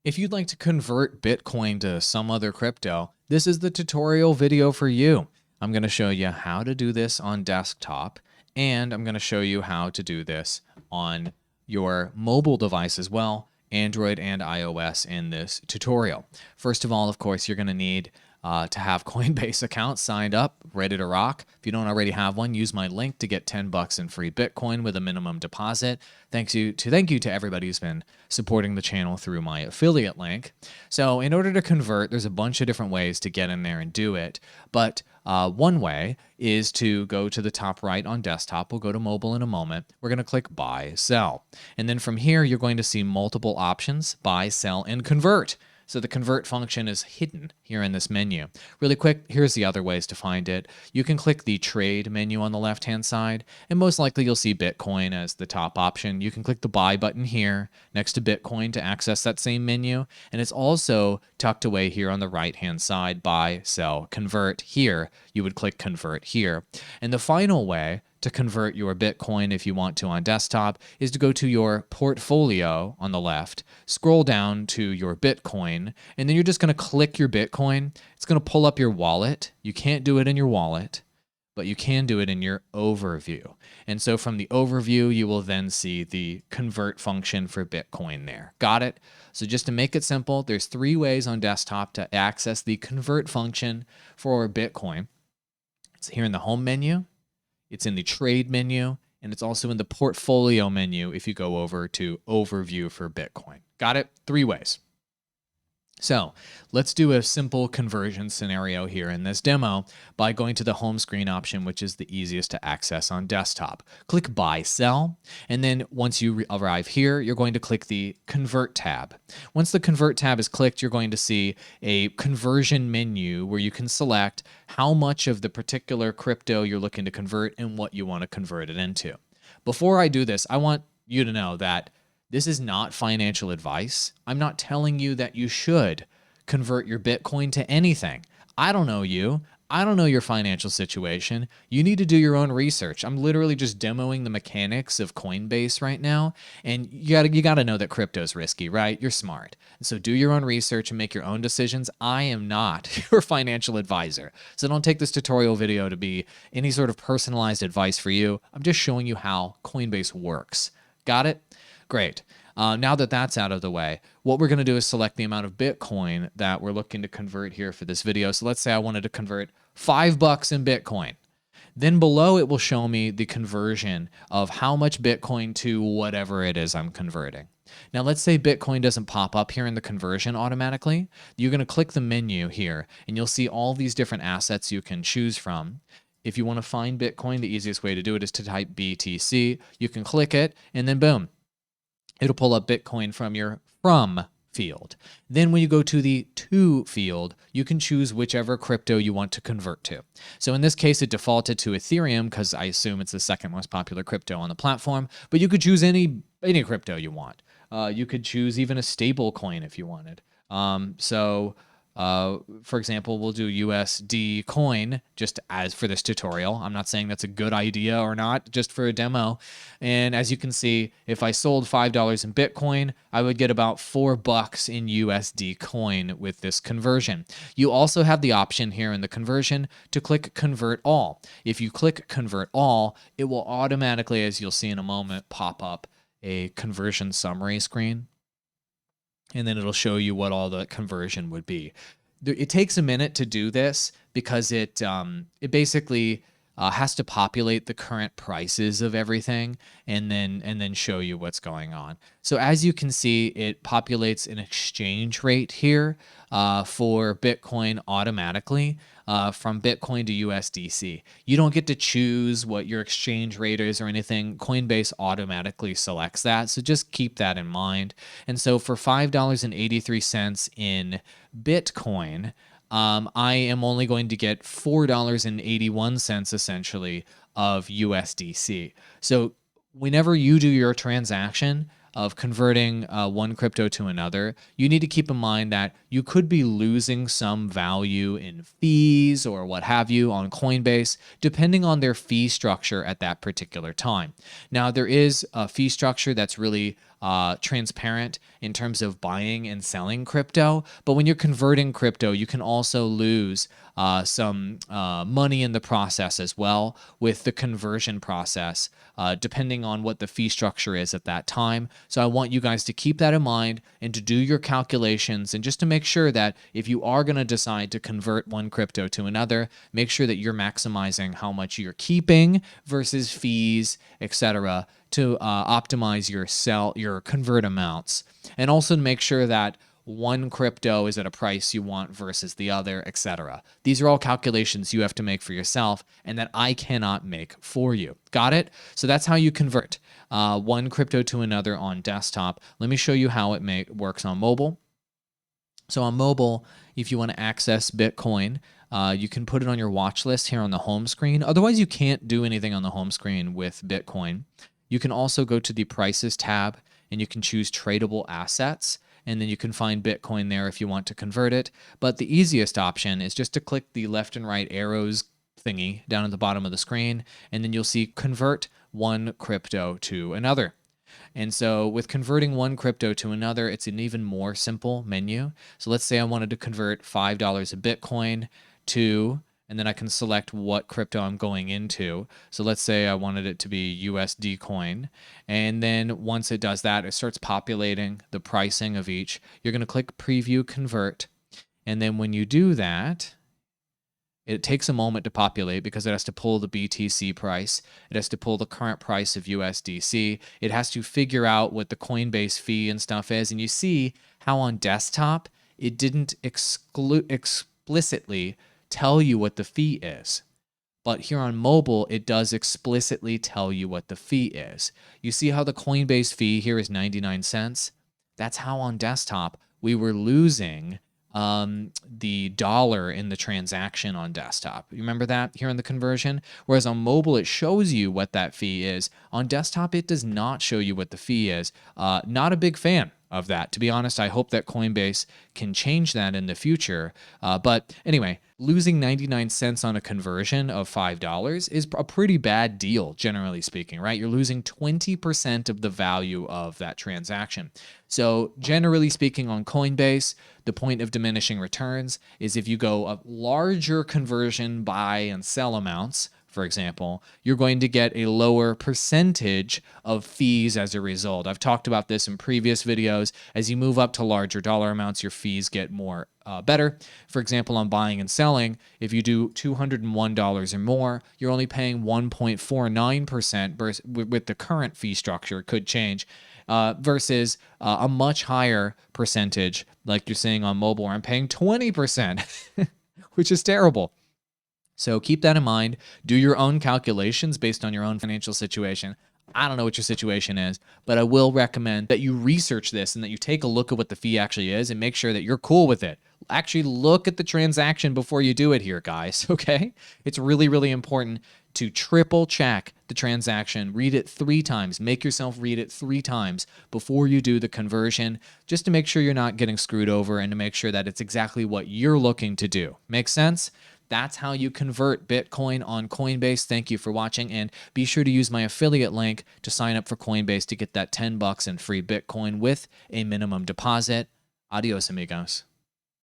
If you'd like to convert Bitcoin to some other crypto, this is the tutorial video for you. I'm going to show you how to do this on desktop, and I'm going to show you how to do this on your mobile device as well, Android and iOS in this tutorial. First of all, of course, you're going to need to have Coinbase account signed up, ready to rock. If you don't already have one, use my link to get 10 bucks in free Bitcoin with a minimum deposit. Thank you to everybody who's been supporting the channel through my affiliate link. So in order to convert, there's a bunch of different ways to get in there and do it. But one way is to go to the top right on desktop. We'll go to mobile in a moment. We're going to click buy, sell. And then from here, you're going to see multiple options, buy, sell, and convert. So the convert function is hidden here in this menu. Really quick, here's the other ways to find it. You can click the trade menu on the left-hand side, and most likely you'll see Bitcoin as the top option. You can click the buy button here next to Bitcoin to access that same menu, and it's also tucked away here on the right-hand side, buy, sell, convert. Here, you would click convert here. And the final way to convert your Bitcoin, if you want to on desktop, is to go to your portfolio on the left, scroll down to your Bitcoin, and then you're just going to click your Bitcoin. It's going to pull up your wallet. You can't do it in your wallet, but you can do it in your overview. And so from the overview, you will then see the convert function for Bitcoin there. Got it? So just to make it simple, there's 3 ways on desktop to access the convert function for Bitcoin. It's here in the home menu. It's in the trade menu, and it's also in the portfolio menu if you go over to overview for Bitcoin. Got it? 3 ways. So let's do a simple conversion scenario here in this demo by going to the home screen option, which is the easiest to access on desktop. Click buy, sell, and then once you arrive here, you're going to click the convert tab. Once the convert tab is clicked, you're going to see a conversion menu where you can select how much of the particular crypto you're looking to convert and what you want to convert it into. Before I do this, I want you to know that this is not financial advice. I'm not telling you that you should convert your Bitcoin to anything. I don't know you. I don't know your financial situation. You need to do your own research. I'm literally just demoing the mechanics of Coinbase right now. And you gotta know that crypto is risky, right? You're smart. And so do your own research and make your own decisions. I am not your financial advisor. So don't take this tutorial video to be any sort of personalized advice for you. I'm just showing you how Coinbase works. Got it? Great. Now that that's out of the way, what we're going to do is select the amount of Bitcoin that we're looking to convert here for this video. So let's say I wanted to convert $5 in Bitcoin. Then below it will show me the conversion of how much Bitcoin to whatever it is I'm converting. Now let's say Bitcoin doesn't pop up here in the conversion automatically. You're going to click the menu here and you'll see all these different assets you can choose from. If you want to find Bitcoin, the easiest way to do it is to type BTC. You can click it and then boom. It'll pull up Bitcoin from your from field. Then when you go to the to field, you can choose whichever crypto you want to convert to. So in this case, it defaulted to Ethereum because I assume it's the second most popular crypto on the platform, but you could choose any crypto you want. You could choose even a stable coin if you wanted. For example, we'll do USD coin just as for this tutorial. I'm not saying that's a good idea or not, just for a demo. And as you can see, if I sold $5 in Bitcoin, I would get about $4 in USD coin with this conversion. You also have the option here in the conversion to click convert all. If you click convert all, it will automatically, as you'll see in a moment, pop up a conversion summary screen. And then it'll show you what all the conversion would be. It takes a minute to do this because it basically has to populate the current prices of everything and then show you what's going on. So as you can see, it populates an exchange rate here for Bitcoin automatically from Bitcoin to USDC. You don't get to choose what your exchange rate is or anything. Coinbase automatically selects that. So just keep that in mind. And so for $5.83 in Bitcoin, I am only going to get $4.81 essentially of USDC. So whenever you do your transaction of converting one crypto to another, you need to keep in mind that you could be losing some value in fees or what have you on Coinbase, depending on their fee structure at that particular time. Now, there is a fee structure that's really transparent in terms of buying and selling crypto. But when you're converting crypto, you can also lose some money in the process as well with the conversion process, depending on what the fee structure is at that time. So I want you guys to keep that in mind and to do your calculations, and just to make sure that if you are going to decide to convert one crypto to another, make sure that you're maximizing how much you're keeping versus fees, etc., to optimize your convert amounts, and also to make sure that one crypto is at a price you want versus the other, etc. These are all calculations you have to make for yourself and that I cannot make for you. Got it? So that's how you convert one crypto to another on desktop. Let me show you how it works on mobile. So on mobile, if you want to access Bitcoin, you can put it on your watch list here on the home screen. Otherwise, you can't do anything on the home screen with Bitcoin. You can also go to the prices tab and you can choose tradable assets, and then you can find Bitcoin there if you want to convert it. But the easiest option is just to click the left and right arrows thingy down at the bottom of the screen, and then you'll see convert one crypto to another. And so with converting one crypto to another, it's an even more simple menu. So let's say I wanted to convert $5 of Bitcoin to, and then I can select what crypto I'm going into. So let's say I wanted it to be USD coin. And then once it does that, it starts populating the pricing of each. You're going to click preview convert. And then when you do that, it takes a moment to populate because it has to pull the BTC price. It has to pull the current price of USDC. It has to figure out what the Coinbase fee and stuff is. And you see how on desktop, it didn't explicitly tell you what the fee is. But here on mobile, it does explicitly tell you what the fee is. You see how the Coinbase fee here is 99 cents? That's how on desktop we were losing the dollar in the transaction on desktop. You remember that here in the conversion? Whereas on mobile, it shows you what that fee is. On desktop, it does not show you what the fee is. Not a big fan of that. To be honest, I hope that Coinbase can change that in the future. But anyway, losing 99 cents on a conversion of $5 is a pretty bad deal, generally speaking, right? You're losing 20% of the value of that transaction. So generally speaking on Coinbase, the point of diminishing returns is if you go a larger conversion buy and sell amounts, for example, you're going to get a lower percentage of fees as a result. I've talked about this in previous videos. As you move up to larger dollar amounts, your fees get more better. For example, on buying and selling, if you do $201 or more, you're only paying 1.49% with the current fee structure. It could change. Versus a much higher percentage, like you're seeing on mobile, where I'm paying 20%, which is terrible. So keep that in mind. Do your own calculations based on your own financial situation. I don't know what your situation is, but I will recommend that you research this and that you take a look at what the fee actually is and make sure that you're cool with it. Actually look at the transaction before you do it here, guys, okay? It's really, really important to triple check the transaction. Read it 3 times. Make yourself read it 3 times before you do the conversion, just to make sure you're not getting screwed over and to make sure that it's exactly what you're looking to do. Make sense? That's how you convert Bitcoin on Coinbase. Thank you for watching, and be sure to use my affiliate link to sign up for Coinbase to get that $10 in free Bitcoin with a minimum deposit. Adios, amigos.